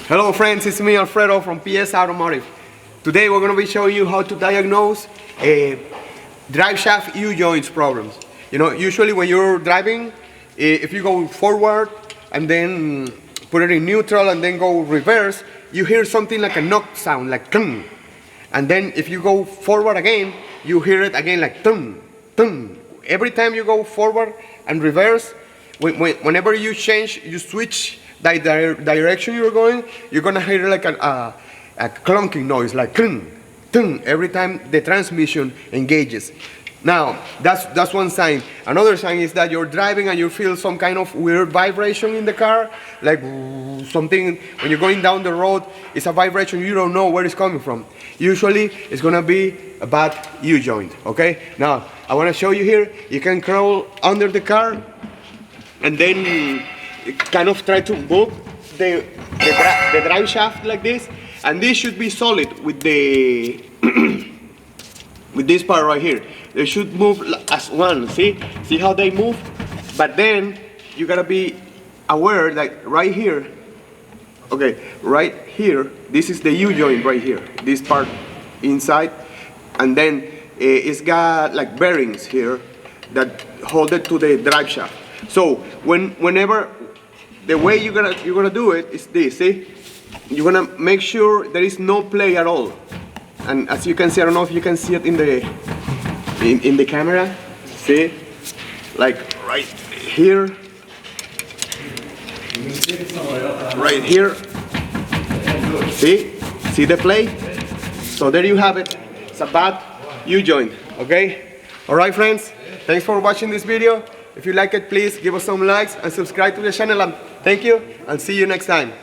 Hello friends, it's me Alfredo from PS Automotive. Today we're going to be showing you how to diagnose drive shaft U-joints problems. You know, usually when you're driving, if you go forward and then put it in neutral and then go reverse, you hear something like a knock sound, like tung. And then if you go forward again, you hear it again like tung, tung. Every time you go forward and reverse, whenever you change, you switch the direction you're going, you're gonna hear like a clunking noise, like tung, tung, every time the transmission engages. Now, that's one sign. Another sign is that you're driving and you feel some kind of weird vibration in the car, like something, when you're going down the road, it's a vibration you don't know where it's coming from. Usually, it's gonna be a bad U-joint, okay? Now, I wanna show you here, you can crawl under the car and then kind of try to move the drive shaft like this, and this should be solid with the with this part right here. They should move as one. See how they move? But then you gotta be aware that right here, okay, right here, this is the U-joint right here, this part inside, and then it's got like bearings here that hold it to the drive shaft. So whenever the way you're gonna do it is this. See, you're gonna make sure there is no play at all. And as you can see, I don't know if you can see it in the camera. See, like right here, right here. See the play? So there you have it. It's a bad U-joint. Okay. All right, friends. Thanks for watching this video. If you like it, please give us some likes and subscribe to the channel. And thank you, and see you next time.